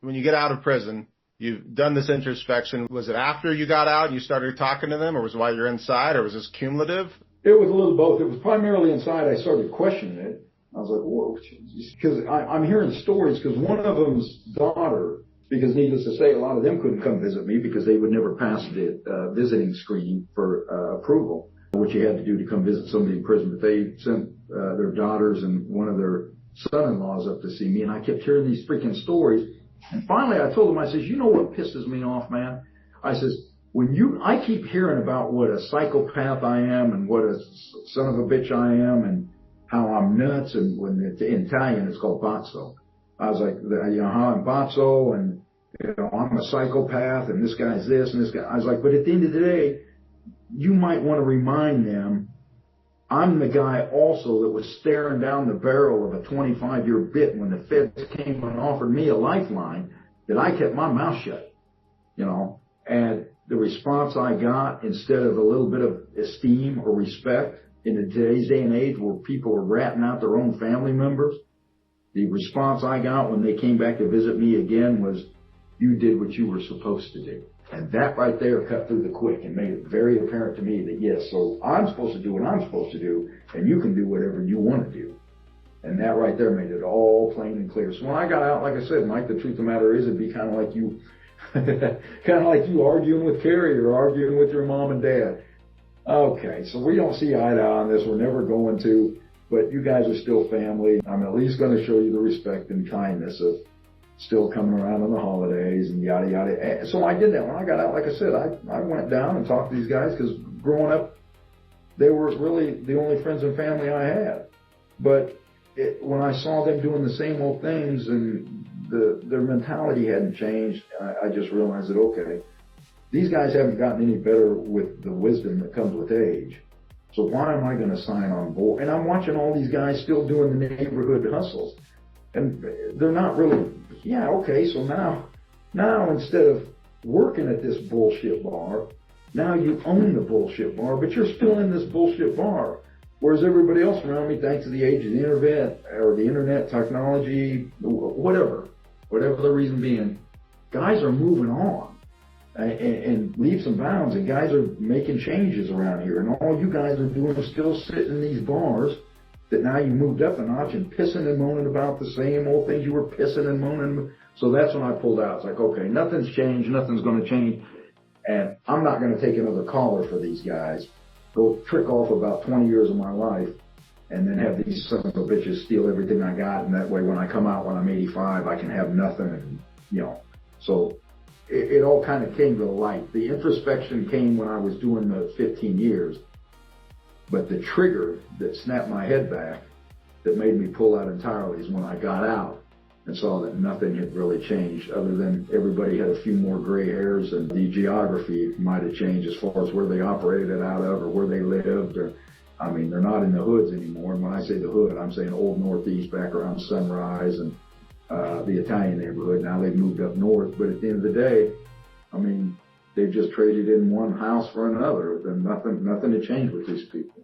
when you get out of prison, you've done this introspection. Was it after you got out and you started talking to them, or was it while you're inside, or was this cumulative? It was a little both. It was primarily inside. I started questioning it. I was like, whoa, because I'm hearing stories, because one of them's daughter, because needless to say, a lot of them couldn't come visit me because they would never pass the visiting screening for approval, which you had to do to come visit somebody in prison. But they sent their daughters and one of their son-in-laws up to see me, and I kept hearing these freaking stories. And finally I told them, I says, you know what pisses me off, man? I says, I keep hearing about what a psychopath I am and what a son of a bitch I am and how I'm nuts, and when it's in Italian it's called pazzo. I was like, how I'm pazzo, and I'm a psychopath, and this guy's this and this guy. I was like, but at the end of the day, you might want to remind them, I'm the guy also that was staring down the barrel of a 25-year bit when the feds came and offered me a lifeline, that I kept my mouth shut, and the response I got, instead of a little bit of esteem or respect in today's day and age where people are ratting out their own family members, the response I got when they came back to visit me again was, you did what you were supposed to do. And that right there cut through the quick and made it very apparent to me that, yes, so I'm supposed to do what I'm supposed to do, and you can do whatever you want to do. And that right there made it all plain and clear. So when I got out, like I said, Mike, the truth of the matter is, it'd be kind of like you arguing with Carrie or arguing with your mom and dad. Okay, so we don't see eye to eye on this. We're never going to, but you guys are still family. I'm at least going to show you the respect and kindness of still coming around on the holidays and yada, yada. So I did that. When I got out, like I said, I went down and talked to these guys, because growing up, they were really the only friends and family I had. But when I saw them doing the same old things and their mentality hadn't changed, I just realized that, okay, these guys haven't gotten any better with the wisdom that comes with age. So why am I going to sign on board? And I'm watching all these guys still doing the neighborhood hustles. And they're not really, so now instead of working at this bullshit bar, now you own the bullshit bar, but you're still in this bullshit bar. Whereas everybody else around me, thanks to the age of the internet technology, whatever the reason being, guys are moving on and leaps and bounds, and guys are making changes around here. And all you guys are doing is still sitting in these bars that now you moved up a notch and pissing and moaning about the same old things you were pissing and moaning. So that's when I pulled out. It's like, okay, nothing's changed, nothing's going to change, and I'm not going to take another caller for these guys, go trick off about 20 years of my life, and then have these son of a bitches steal everything I got, and that way when I come out when I'm 85, I can have nothing, and, So it all kind of came to the light. The introspection came when I was doing the 15 years. But the trigger that snapped my head back, that made me pull out entirely, is when I got out and saw that nothing had really changed, other than everybody had a few more gray hairs, and the geography might have changed as far as where they operated out of or where they lived. They're not in the hoods anymore. And when I say the hood, I'm saying Old Northeast back around Sunrise and the Italian neighborhood. Now they've moved up north. But at the end of the day, they've just traded in one house for another. Then nothing had changed with these people.